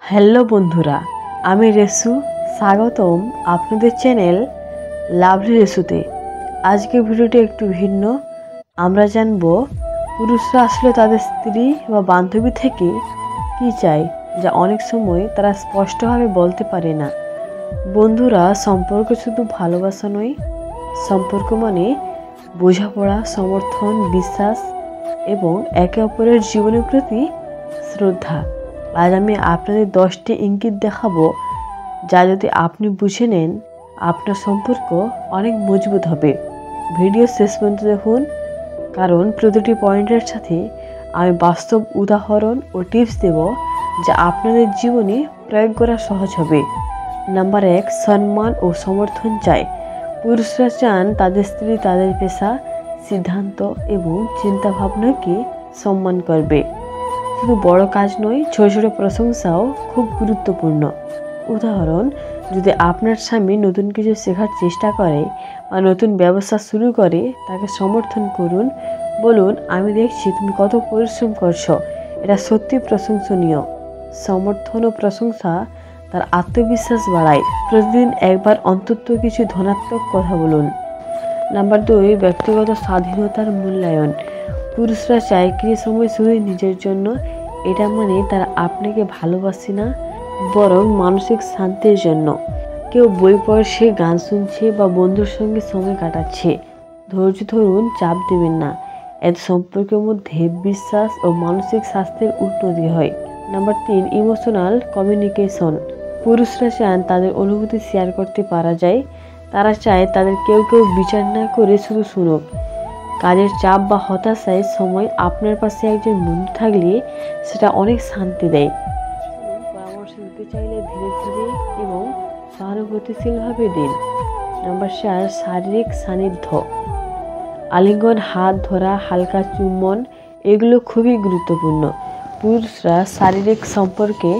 Hello বন্ধুরা, আমি রেসু। স্বাগতম আপনাদের চ্যানেল লাভলি রেসুতে। আজকের ভিডিওটি একটু ভিন্ন। আমরা জানব পুরুষরা আসলে তাদের স্ত্রী বা বান্ধবী থেকে কী চায়, যা অনেক সময় তারা স্পষ্টভাবে বলতে পারে না। বন্ধুরা, সম্পর্ক শুধু ভালোবাসা নয়। সম্পর্ক মানে বোঝাপড়া, সমর্থন, বিশ্বাস এবং একে অপরের জীবনের প্রতি শ্রদ্ধা। আজ আমি আপনাদের 10টি ইঙ্গিত দেখাবো, যা যদি আপনি বুঝে নেন, আপনার সম্পর্ক অনেক মজবুত হবে। ভিডিও শেষ পর্যন্ত দেখুন, কারণ প্রতিটি পয়েন্টের সাথে আমি বাস্তব উদাহরণ ও টিপস দেব, যা আপনাদের জীবনে প্রয়োগ করা সহজ হবে। নাম্বার 1, সম্মান ও সমর্থন চায়। পুরুষরা চান তাদের স্ত্রী তাদের পেশা, সিদ্ধান্ত এবং চিন্তাভাবনাকে সম্মান করবে। শুধু বড় কাজ নয়, ছোট ছোট প্রশংসাও খুব গুরুত্বপূর্ণ। উদাহরণ, যদি আপনার স্বামী নতুন কিছু শেখার চেষ্টা করে বা নতুন ব্যবসা শুরু করে, তাকে সমর্থন করুন। বলুন, আমি দেখছি তুমি কত পরিশ্রম করছো, এটা সত্যি প্রশংসনীয়। সমর্থন ও প্রশংসা তার আত্মবিশ্বাস বাড়ায়। প্রতিদিন একবার অন্তত কিছু ধনাত্মক কথা বলুন। নাম্বার 2, ব্যক্তিগত স্বাধীনতার মূল্যায়ন। পুরুষরা চায় কিছু সময় শুধু নিজের জন্য। এটা মানে তারা আপনাকে ভালোবাসে না, বরং মানসিক শান্তির জন্য। কেউ বই পড়ছে, গান শুনছে বা বন্ধুর সঙ্গে সময় কাটাচ্ছে। ধৈর্য ধরুন, চাপ দেবেন না। এতে সম্পর্কের মধ্যে বিশ্বাস ও মানসিক স্বাস্থ্যের উন্নতি হয়। Number 3, emotional communication. পুরুষরা চান তাদের অনুভূতি শেয়ার করতে পারা যায়। তারা চায় তাদের কেউ বিচার না করে শুধু শুনুক। কাজের চাপ বা হতাশায় সময় আপনার পাশে একজন বন্ধু থাকলে সেটা অনেক শান্তি দেয়। পরামর্শ দিতে চাইলে ধীরে ধীরে এবং সহানুভূতিশীলভাবে দিন। নাম্বার 4, শারীরিক সান্নিধ্য। আলিঙ্গন, হাত ধরা, হালকা চুম্বন, এগুলো খুবই গুরুত্বপূর্ণ। পুরুষরা শারীরিক সম্পর্কে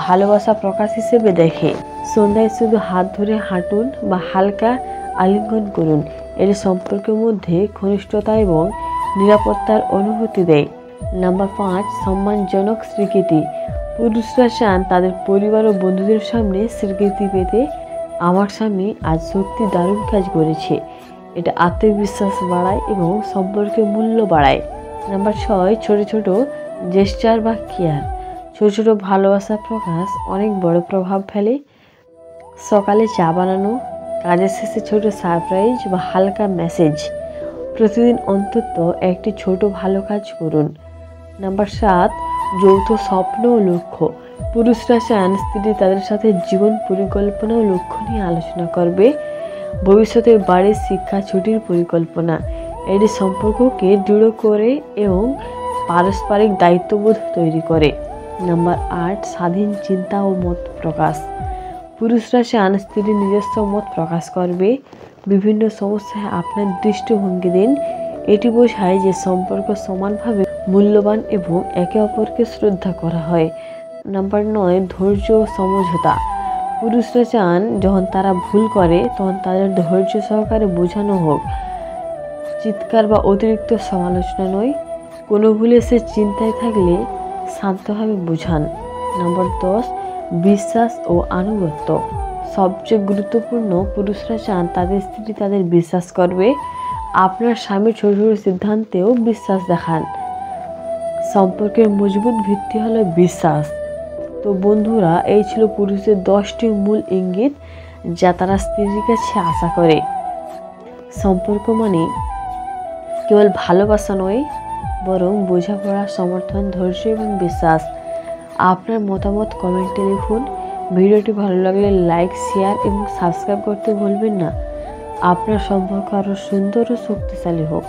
ভালোবাসা প্রকাশ হিসেবে দেখে। সন্ধ্যায় শুধু হাত ধরে হাঁটুন বা হালকা আলিঙ্গন করুন। এটি সম্পর্কের মধ্যে ঘনিষ্ঠতা এবং নিরাপত্তার অনুভূতি দেয়। নাম্বার 5, সম্মানজনক স্বীকৃতি। পুরুষরা চান তাদের পরিবার ও বন্ধুদের সামনে স্বীকৃতি পেতে। আমার স্বামী আজ সত্যি দারুণ কাজ করেছে। এটা আত্মবিশ্বাস বাড়ায় এবং সম্পর্কের মূল্য বাড়ায়। নাম্বার 6, ছোট ছোট জেস্চার বা কেয়ার। ছোট ছোট ভালোবাসা প্রকাশ অনেক বড় প্রভাব ফেলে। সকালে চা বানানো, কাজের শেষে ছোট সারপ্রাইজ বা হালকা মেসেজ। প্রতিদিন অন্তত একটি ছোট ভালো কাজ করুন। নাম্বার 7, যৌথ স্বপ্ন ও লক্ষ্য। পুরুষরা চান স্ত্রী তাদের সাথে জীবন পরিকল্পনা ও লক্ষ্য নিয়ে আলোচনা করবে। ভবিষ্যতের বাড়ির শিক্ষা, ছুটির পরিকল্পনা। এটি সম্পর্ককে দৃঢ় করে এবং পারস্পরিক দায়িত্ববোধ তৈরি করে। নাম্বার 8, স্বাধীন চিন্তা ও মত প্রকাশ। পুরুষরা চান স্ত্রী নিজস্ব মত প্রকাশ করবে। বিভিন্ন সমস্যায় আপনার দৃষ্টিভঙ্গি দিন। এটি বোঝায় যে সম্পর্ক সমানভাবে মূল্যবান এবং একে অপরকে শ্রদ্ধা করা হয়। নাম্বার 9, ধৈর্য ও সমঝোতা। পুরুষরা চান যখন তারা ভুল করে তখন তাদের ধৈর্য সহকারে বোঝানো হোক। চিৎকার বা অতিরিক্ত সমালোচনা নয়। কোনো ভুলে সে চিন্তায় থাকলে শান্তভাবে বোঝান। নাম্বার 10, বিশ্বাস ও আনুগত্য। সবচেয়ে গুরুত্বপূর্ণ, পুরুষরা চান তাদের স্ত্রী তাদের বিশ্বাস করবে। আপনার স্বামীর ছোট ছোট সিদ্ধান্তেও বিশ্বাস দেখান। সম্পর্কের মজবুত ভিত্তি হলো বিশ্বাস। তো বন্ধুরা, এই ছিল পুরুষদের 10টি মূল ইঙ্গিত, যা তারা স্ত্রীর কাছে আশা করে। সম্পর্ক মানে কেবল ভালোবাসা নয়, বরং বোঝাপড়া, সমর্থন, ধৈর্য এবং বিশ্বাস। আপনার মতামত কমেন্টে লিখুন। ভিডিওটি ভালো লাগলে লাইক, শেয়ার এবং সাবস্ক্রাইব করতে ভুলবেন না। আপনার সম্পর্ক আরও সুন্দর ও শক্তিশালী হোক।